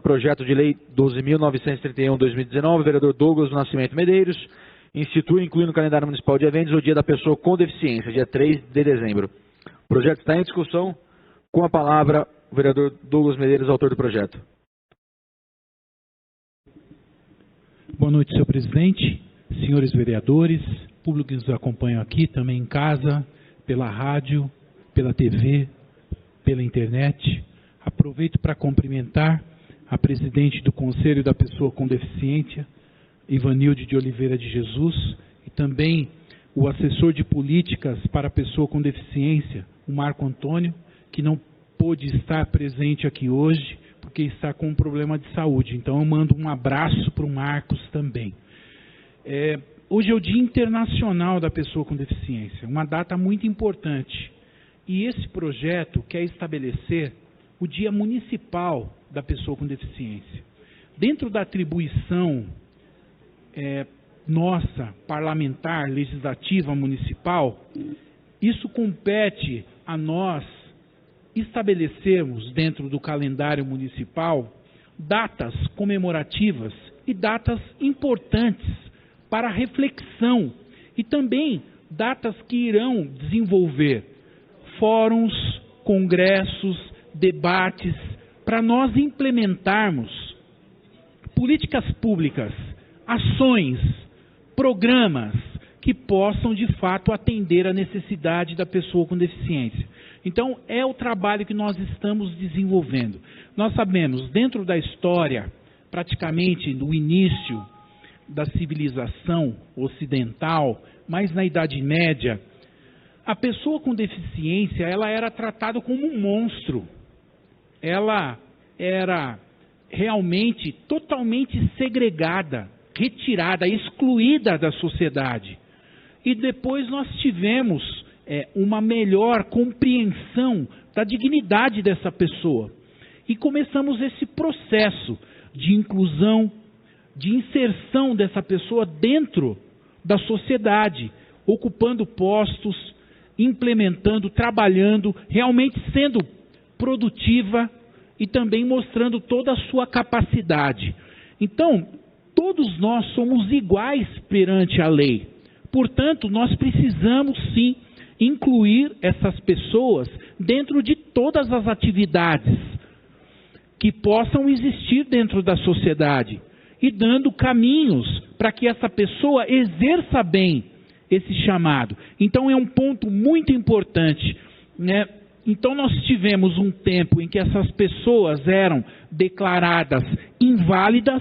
Projeto de Lei 12.931/2019, vereador Douglas do Nascimento Medeiros, institui, incluindo no calendário municipal de eventos, o Dia da Pessoa com Deficiência, dia 3 de dezembro. O projeto está em discussão. Com a palavra, o vereador Douglas Medeiros, autor do projeto. Boa noite, senhor presidente, senhores vereadores, público que nos acompanha aqui, também em casa, pela rádio, pela TV, pela internet. Aproveito para cumprimentar a presidente do Conselho da Pessoa com Deficiência, Ivanilde de Oliveira de Jesus, e também o assessor de políticas para a pessoa com deficiência, o Marco Antônio, que não pôde estar presente aqui hoje, porque está com um problema de saúde. Então eu mando um abraço para o Marcos também. Hoje é o Dia Internacional da Pessoa com Deficiência, uma data muito importante. E esse projeto quer estabelecer o Dia Municipal da Pessoa com Deficiência. Dentro da atribuição nossa, parlamentar, legislativa, municipal, isso compete a nós estabelecermos dentro do calendário municipal datas comemorativas e datas importantes para reflexão e também datas que irão desenvolver fóruns, congressos, debates, para nós implementarmos políticas públicas, ações, programas que possam de fato atender a necessidade da pessoa com deficiência. Então, é o trabalho que nós estamos desenvolvendo. Nós sabemos, dentro da história, praticamente no início da civilização ocidental, mas na Idade Média, a pessoa com deficiência ela era tratada como um monstro. Ela era realmente totalmente segregada, retirada, excluída da sociedade. E depois nós tivemos uma melhor compreensão da dignidade dessa pessoa. E começamos esse processo de inclusão, de inserção dessa pessoa dentro da sociedade, ocupando postos, implementando, trabalhando, realmente sendo produtiva e também mostrando toda a sua capacidade. Então, todos nós somos iguais perante a lei. Portanto, nós precisamos sim incluir essas pessoas dentro de todas as atividades que possam existir dentro da sociedade e dando caminhos para que essa pessoa exerça bem esse chamado. Então é um ponto muito importante, né? Então nós tivemos um tempo em que essas pessoas eram declaradas inválidas,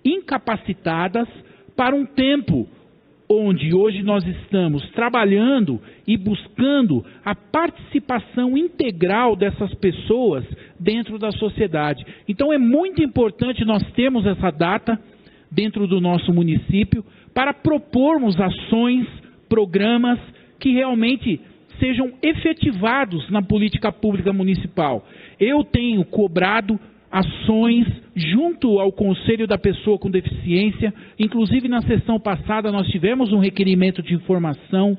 incapacitadas, para um tempo onde hoje nós estamos trabalhando e buscando a participação integral dessas pessoas dentro da sociedade. Então é muito importante nós termos essa data dentro do nosso município para propormos ações, programas que realmente sejam efetivados na política pública municipal. Eu tenho cobrado ações junto ao Conselho da Pessoa com Deficiência, inclusive na sessão passada nós tivemos um requerimento de informação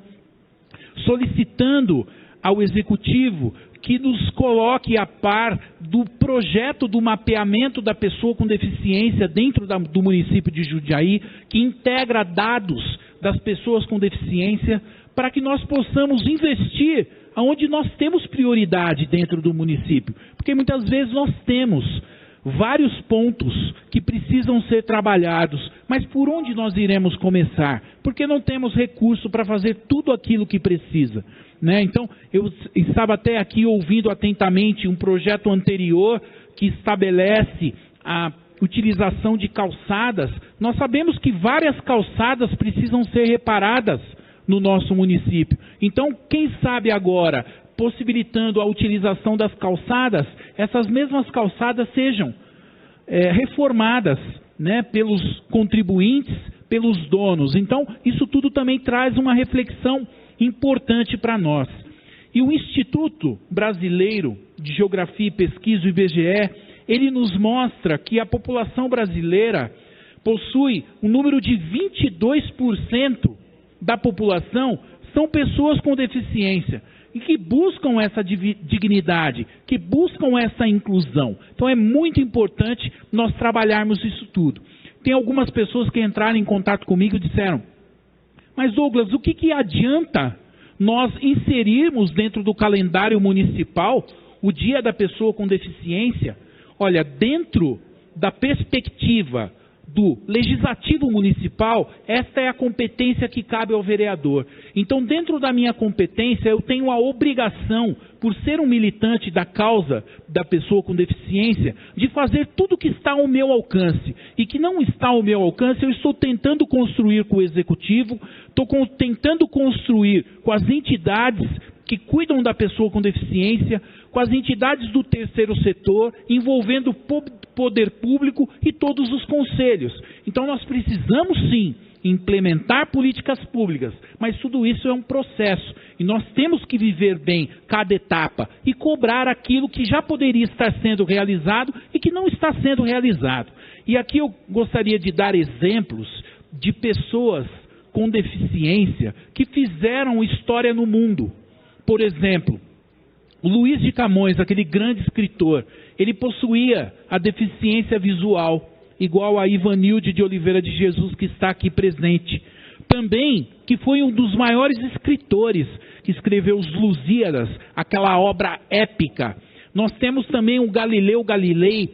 solicitando ao Executivo que nos coloque a par do projeto do mapeamento da pessoa com deficiência dentro do município de Jundiaí, que integra dados das pessoas com deficiência, para que nós possamos investir onde nós temos prioridade dentro do município. Porque muitas vezes nós temos vários pontos que precisam ser trabalhados, mas por onde nós iremos começar? Porque não temos recurso para fazer tudo aquilo que precisa, né? Então, eu estava até aqui ouvindo atentamente um projeto anterior que estabelece a utilização de calçadas. Nós sabemos que várias calçadas precisam ser reparadas no nosso município. Então, quem sabe agora, possibilitando a utilização das calçadas, essas mesmas calçadas sejam reformadas, né, pelos contribuintes, pelos donos. Então, isso tudo também traz uma reflexão importante para nós. E o Instituto Brasileiro de Geografia e Pesquisa, o IBGE, ele nos mostra que a população brasileira possui um número de 22% da população são pessoas com deficiência e que buscam essa dignidade, que buscam essa inclusão. Então é muito importante nós trabalharmos isso tudo. Tem algumas pessoas que entraram em contato comigo e disseram: mas Douglas, o que adianta nós inserirmos dentro do calendário municipal o Dia da Pessoa com Deficiência? Olha, dentro da perspectiva do Legislativo Municipal, esta é a competência que cabe ao vereador. Então, dentro da minha competência, eu tenho a obrigação, por ser um militante da causa da pessoa com deficiência, de fazer tudo que está ao meu alcance. E que não está ao meu alcance, eu estou tentando construir com o Executivo, estou tentando construir com as entidades que cuidam da pessoa com deficiência, com as entidades do terceiro setor, envolvendo o poder público e todos os conselhos. Então nós precisamos sim implementar políticas públicas, mas tudo isso é um processo e nós temos que viver bem cada etapa e cobrar aquilo que já poderia estar sendo realizado e que não está sendo realizado. E aqui eu gostaria de dar exemplos de pessoas com deficiência que fizeram história no mundo. Por exemplo, o Luiz de Camões, aquele grande escritor, ele possuía a deficiência visual, igual a Ivanilde de Oliveira de Jesus, que está aqui presente. Também, que foi um dos maiores escritores, que escreveu os Lusíadas, aquela obra épica. Nós temos também o Galileu Galilei,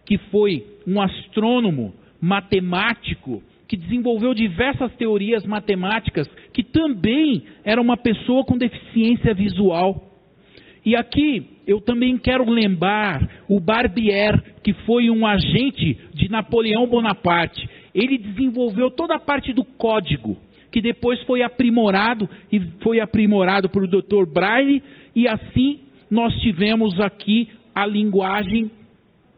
que foi um astrônomo, matemático, que desenvolveu diversas teorias matemáticas, que também era uma pessoa com deficiência visual. E aqui eu também quero lembrar o Barbier, que foi um agente de Napoleão Bonaparte. Ele desenvolveu toda a parte do código, que depois foi aprimorado, e foi aprimorado por Dr. Braille, e assim nós tivemos aqui a linguagem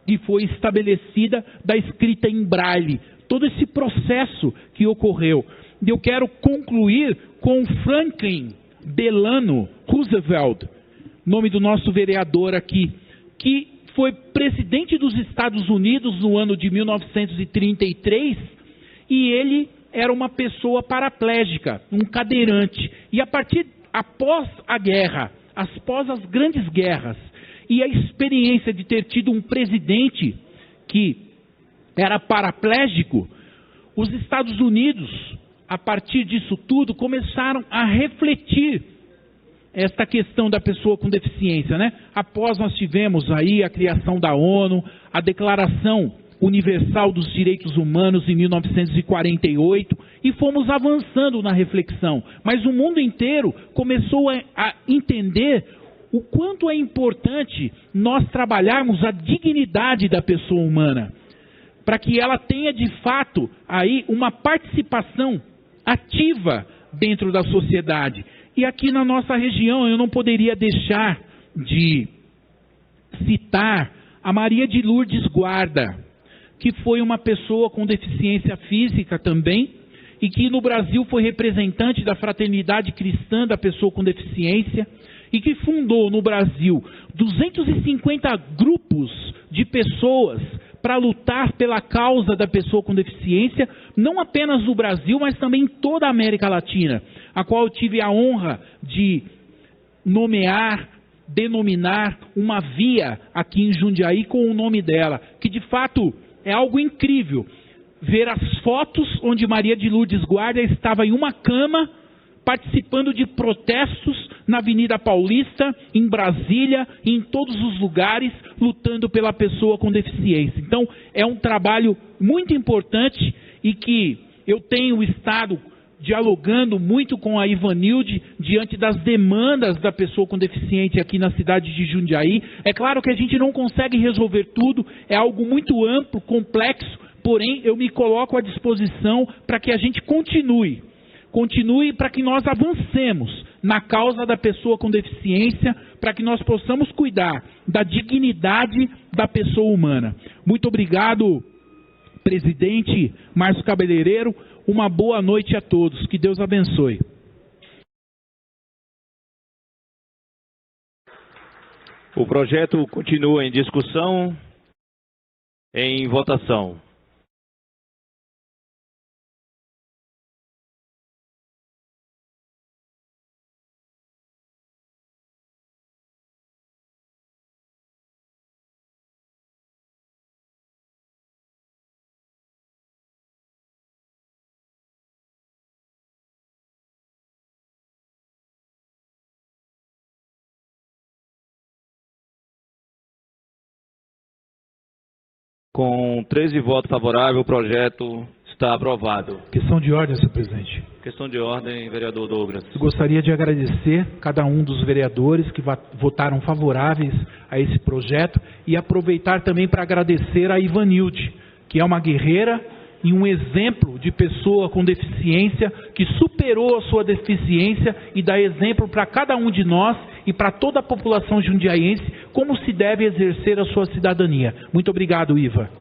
que foi estabelecida da escrita em Braille. Todo esse processo que ocorreu. E eu quero concluir com Franklin Delano Roosevelt, nome do nosso vereador aqui, que foi presidente dos Estados Unidos no ano de 1933, e ele era uma pessoa paraplégica, um cadeirante. E após a guerra, após as grandes guerras, e a experiência de ter tido um presidente que era paraplégico, os Estados Unidos, a partir disso tudo, começaram a refletir esta questão da pessoa com deficiência, né? Após nós tivemos aí a criação da ONU, a Declaração Universal dos Direitos Humanos em 1948, e fomos avançando na reflexão. Mas o mundo inteiro começou a entender o quanto é importante nós trabalharmos a dignidade da pessoa humana, para que ela tenha de fato aí uma participação ativa dentro da sociedade. E aqui na nossa região eu não poderia deixar de citar a Maria de Lourdes Guarda, que foi uma pessoa com deficiência física também, e que no Brasil foi representante da Fraternidade Cristã da Pessoa com Deficiência, e que fundou no Brasil 250 grupos de pessoas para lutar pela causa da pessoa com deficiência, não apenas no Brasil, mas também em toda a América Latina, a qual eu tive a honra de denominar uma via aqui em Jundiaí com o nome dela, que de fato é algo incrível, ver as fotos onde Maria de Lourdes Guarda estava em uma cama, participando de protestos na Avenida Paulista, em Brasília, em todos os lugares, lutando pela pessoa com deficiência. Então, é um trabalho muito importante e que eu tenho estado dialogando muito com a Ivanilde diante das demandas da pessoa com deficiência aqui na cidade de Jundiaí. É claro que a gente não consegue resolver tudo, é algo muito amplo, complexo, porém eu me coloco à disposição para que a gente continue para que nós avancemos na causa da pessoa com deficiência, para que nós possamos cuidar da dignidade da pessoa humana. Muito obrigado, presidente Márcio Cabeleireiro. Uma boa noite a todos. Que Deus abençoe. O projeto continua em discussão, em votação. Com 13 votos favoráveis, o projeto está aprovado. Questão de ordem, senhor presidente. Questão de ordem, vereador Douglas. Eu gostaria de agradecer cada um dos vereadores que votaram favoráveis a esse projeto e aproveitar também para agradecer a Ivanilde, que é uma guerreira e um exemplo de pessoa com deficiência que superou a sua deficiência e dá exemplo para cada um de nós e para toda a população jundiaiense como se deve exercer a sua cidadania. Muito obrigado, Iva.